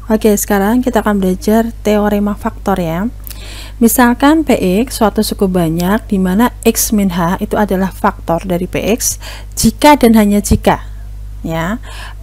Oke, sekarang kita akan belajar teorema faktor ya. Misalkan Px suatu suku banyak di mana x min h itu adalah faktor dari Px jika dan hanya jika ya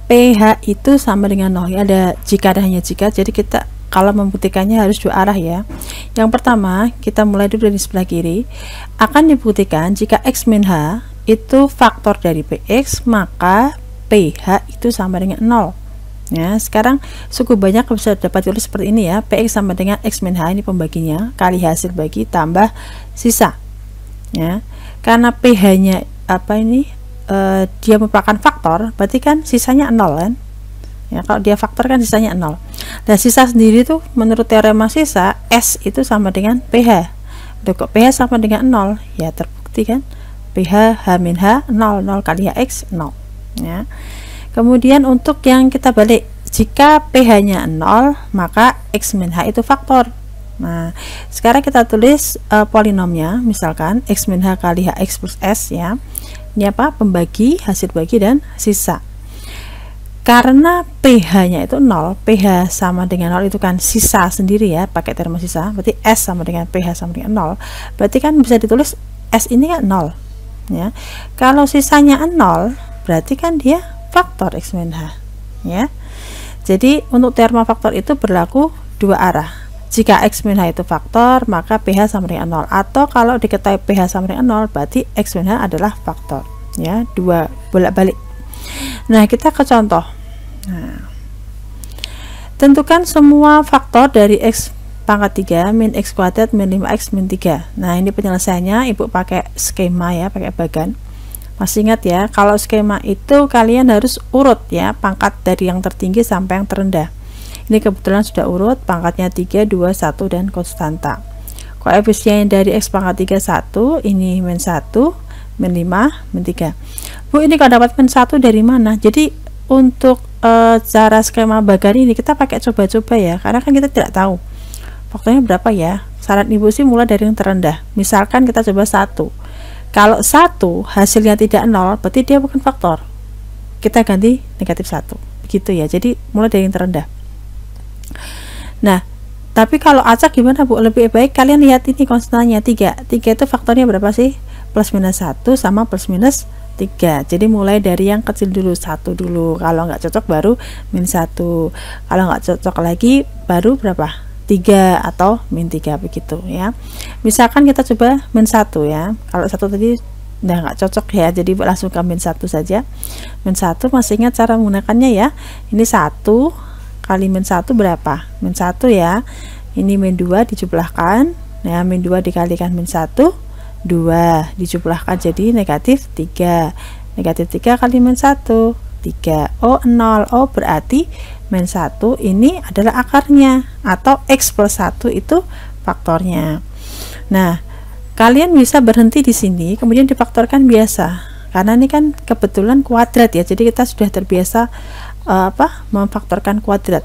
PH itu sama dengan 0 ya, ada jika dan hanya jika. Jadi kita kalau membuktikannya harus dua arah ya. Yang pertama, kita mulai dulu dari sebelah kiri. Akan dibuktikan jika x min h itu faktor dari Px, maka PH itu sama dengan 0 ya. Sekarang suku banyak bisa dapat tulis seperti ini ya, Px sama dengan x min h, ini pembaginya, kali hasil bagi tambah sisa ya. Karena PH nya dia merupakan faktor, berarti kan sisanya 0 kan ya. Kalau dia faktor kan sisanya 0. Dan sisa sendiri tuh menurut teorema sisa, S itu sama dengan PH. Tuh, kok PH sama dengan 0 ya, terbukti kan, PH H min H 0, 0 kali HX 0 ya. Kemudian untuk yang kita balik, jika PH nya 0 maka x min h itu faktor. Nah sekarang kita tulis polinomnya, misalkan x min h kali hx plus s ya. Ini apa? Pembagi, hasil bagi, dan sisa. Karena PH nya itu 0, PH sama dengan 0 itu kan sisa sendiri ya, pakai teorema sisa, berarti S sama dengan PH sama dengan 0, berarti kan bisa ditulis S ini kan 0 ya. Kalau sisanya 0 berarti kan dia faktor x min h ya. Jadi untuk teorema faktor itu berlaku dua arah. Jika x min h itu faktor, maka PH sama dengan 0, atau kalau diketahui PH sama dengan 0 berarti x min h adalah faktor ya, dua bolak-balik. Nah kita ke contoh. Nah, tentukan semua faktor dari x pangkat 3 min x kuadrat min 5x min 3. Nah ini penyelesaiannya ibu pakai skema ya, pakai bagan. Masih ingat ya, kalau skema itu kalian harus urut ya, pangkat dari yang tertinggi sampai yang terendah. Ini kebetulan sudah urut, pangkatnya 3, 2, 1, dan konstanta. Koefisien dari x pangkat 3 1, ini min 1, min 5, min 3. Bu, ini kalau dapat min 1 dari mana? Jadi untuk cara skema bagan ini kita pakai coba-coba ya, karena kan kita tidak tahu faktornya berapa ya. Saran ibu sih mulai dari yang terendah. Misalkan kita coba 1. Kalau 1 hasilnya tidak 0 berarti dia bukan faktor, kita ganti negatif 1 begitu ya. Jadi mulai dari yang terendah. Nah tapi kalau acak gimana Bu? Lebih baik kalian lihat ini konstannya 3 itu faktornya berapa sih? Plus minus 1 sama plus minus 3. Jadi mulai dari yang kecil dulu, 1 dulu. Kalau nggak cocok baru min 1, kalau nggak cocok lagi baru berapa? 3 atau min 3 begitu ya. Misalkan kita coba min 1 ya. Kalau 1 tadi udah nggak cocok ya, jadi langsung ke min 1 saja. Min 1 masih ingat cara menggunakannya ya. Ini 1 kali min 1 berapa? Min 1 ya. Ini min 2 dijumlahkan ya, min 2 dikalikan min 1, 2 dijumlahkan jadi negatif 3. Negatif 3 kali min 1, 3. Oh 0. Oh berarti min 1 ini adalah akarnya, atau x plus 1 itu faktornya. Nah kalian bisa berhenti di sini kemudian difaktorkan biasa, karena ini kan kebetulan kuadrat ya, jadi kita sudah terbiasa memfaktorkan kuadrat.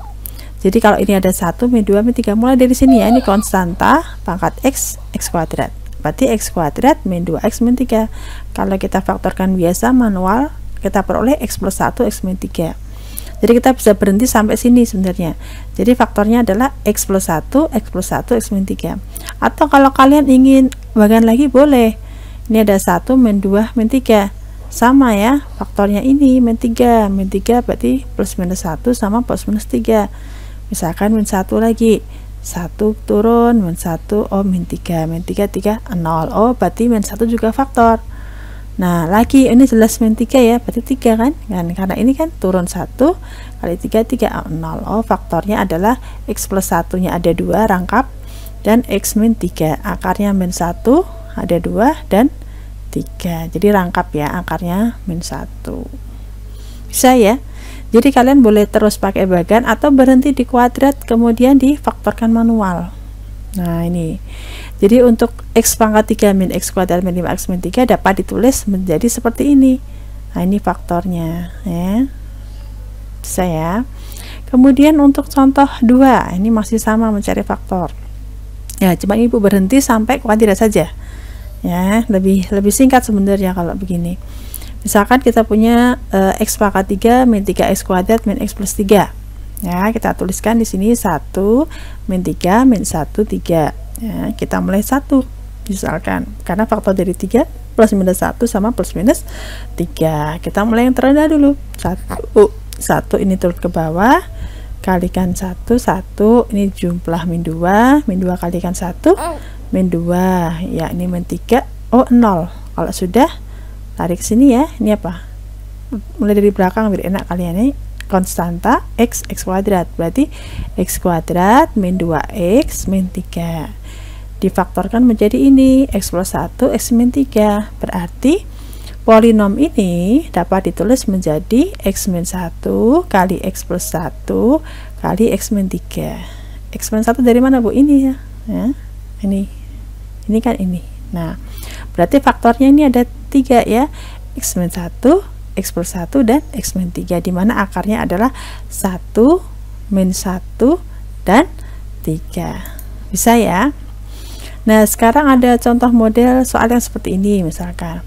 Jadi kalau ini ada 1, min 2, min 3, mulai dari sini ya, ini konstanta pangkat x kuadrat, berarti x kuadrat min 2x min 3. Kalau kita faktorkan biasa manual, kita peroleh x plus 1 x min 3. Jadi kita bisa berhenti sampai sini sebenarnya. Jadi faktornya adalah x plus 1, x plus 1, x min 3. Atau kalau kalian ingin bagian lagi boleh. Ini ada 1, min 2, min 3. Sama ya, faktornya ini min 3. Min 3 berarti plus minus 1 sama plus minus 3. Misalkan min 1 lagi. 1 turun, min 1, oh min 3, min 3, 3, 0. Oh berarti min 1 juga faktor. Nah lagi ini jelas min 3 ya, berarti 3 kan, karena ini kan turun 1 kali 3, 3, 0. Oh faktornya adalah x plus 1 nya ada 2 rangkap, dan x min 3, akarnya min 1 ada 2 dan 3, jadi rangkap ya, akarnya min 1. Bisa ya. Jadi kalian boleh terus pakai bagan atau berhenti di kuadrat kemudian difaktorkan manual. Nah ini, jadi untuk x pangkat 3 min x kuadrat min 5x min 3 dapat ditulis menjadi seperti ini. Nah ini faktornya ya, bisa ya. Kemudian untuk contoh 2, ini masih sama mencari faktor ya, cuma ibu berhenti sampai kuadrat saja ya, lebih singkat sebenarnya kalau begini. Misalkan kita punya x pangkat 3 min 3x kuadrat min x plus 3. Ya, kita tuliskan di sini 1 min 3 min 1 3. Ya, kita mulai 1 misalkan, karena faktor dari 3 plus minus 1 sama plus minus 3. Kita mulai yang terendah dulu. 1 ini turun ke bawah, kalikan 1 ini jumlah min 2 kalikan 1 min 2, ya ini min 3, 0. Kalau sudah, tarik sini ya, ini apa? Mulai dari belakang biar enak kalian. Ini konstanta x kuadrat, berarti x kuadrat min 2x min 3 difaktorkan menjadi ini x plus 1 x min 3. Berarti polinom ini dapat ditulis menjadi x min 1 kali x plus 1 kali x min 3. X min 1 dari mana, Bu? Ini ya, ini kan ini. Nah, berarti faktornya ini ada 3 ya, x min 1, x plus 1 dan x min 3, dimana akarnya adalah 1 min 1 dan 3. Bisa ya. Nah, sekarang ada contoh model soal yang seperti ini. Misalkan,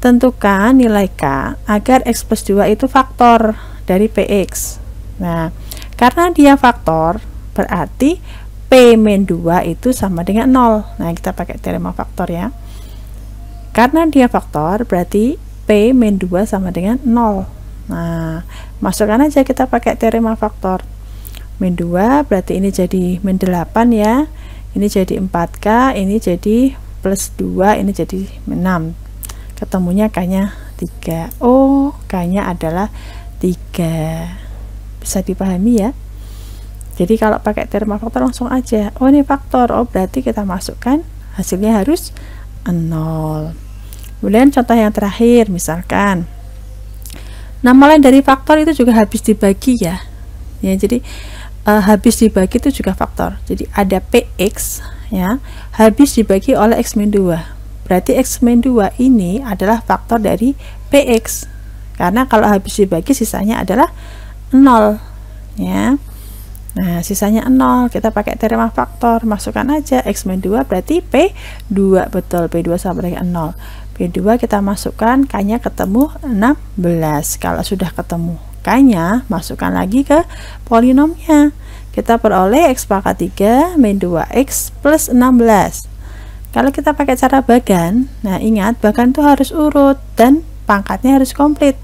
tentukan nilai K agar x plus 2 itu faktor dari Px. Nah, karena dia faktor, berarti P min 2 itu sama dengan 0. Nah, kita pakai teorema faktor ya. Karena dia faktor, berarti P min 2 sama dengan 0. Nah, masukkan aja kita pakai teorema faktor. Min 2 berarti ini jadi min 8 ya. Ini jadi 4K, ini jadi plus 2, ini jadi 6. Ketemunya K-nya 3. Oh, K-nya adalah 3. Bisa dipahami ya. Jadi kalau pakai teorema faktor langsung aja. Oh, ini faktor. Oh, berarti kita masukkan hasilnya harus 0. Kemudian contoh yang terakhir, misalkan nama lain dari faktor itu juga habis dibagi ya. Ya, jadi habis dibagi itu juga faktor. Jadi ada Px ya, habis dibagi oleh x min 2. Berarti x min 2 ini adalah faktor dari Px. Karena kalau habis dibagi sisanya adalah 0 ya. Nah, sisanya 0. Kita pakai teorema faktor, masukkan aja x min 2 berarti P2, betul, P2 sama dengan 0. P2 kita masukkan, K-nya ketemu 16. Kalau sudah ketemu K-nya, masukkan lagi ke polinomnya. Kita peroleh x pangkat 3 min 2x plus 16. Kalau kita pakai cara bagan, nah ingat, bagan itu harus urut dan pangkatnya harus komplit.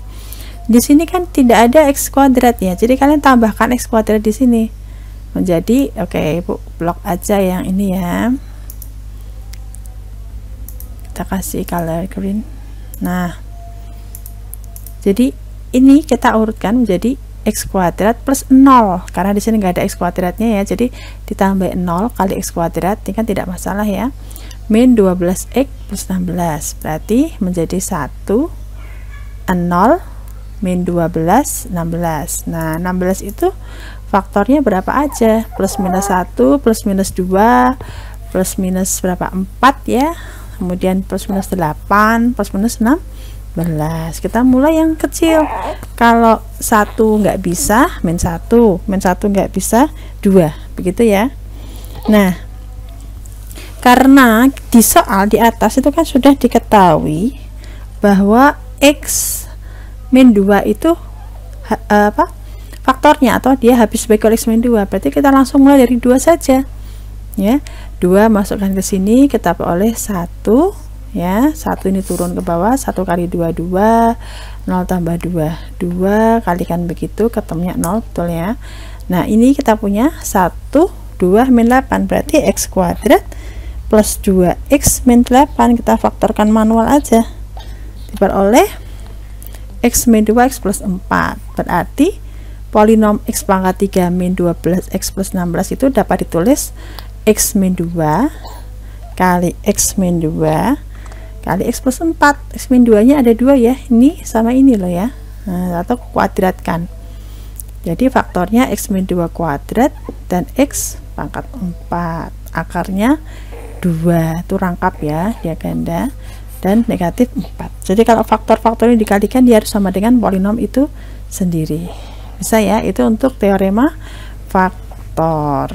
Di sini kan tidak ada x kuadrat ya, jadi kalian tambahkan x kuadrat di sini. Menjadi, oke, Bu, blok aja yang ini ya. Kita kasih color green. Nah, jadi ini kita urutkan menjadi x kuadrat plus 0, karena di sini nggak ada x kuadratnya ya, jadi ditambah 0 kali x kuadrat, ini kan tidak masalah ya, min 12x plus 16, berarti menjadi 1 0 min 12 16. Nah, 16 itu faktornya berapa aja, plus minus 1 plus minus 2 plus minus berapa, 4 ya, kemudian plus minus 8 plus minus 16. Kita mulai yang kecil. Kalau 1 nggak bisa, min 1 nggak bisa, 2, begitu ya. Nah, karena di soal di atas itu kan sudah diketahui bahwa x min 2 itu faktornya, atau dia habis bagi oleh x min 2, berarti kita langsung mulai dari 2 saja ya. 2 masukkan ke sini, kita peroleh 1 ya. 1 ini turun ke bawah, 1 kali 2 2, 0 tambah 2 2, kalikan begitu, ketemunya 0, betul ya. Nah, ini kita punya 1 2 min 8, berarti x kuadrat plus 2x min 8. Kita faktorkan manual aja, diperoleh x min 2x plus 4. Berarti polinom x pangkat 3 min 12x plus 16 itu dapat ditulis x min 2 kali x min 2 kali x plus 4. X min 2 nya ada 2 ya, ini sama ini loh ya. Nah, atau kuadratkan, jadi faktornya x min 2 kuadrat dan x pangkat 4, akarnya 2, itu rangkap ya, dia ganda, dan negatif 4. Jadi kalau faktor-faktor ini dikalikan, dia harus sama dengan polinom itu sendiri. Bisa ya, itu untuk teorema faktor.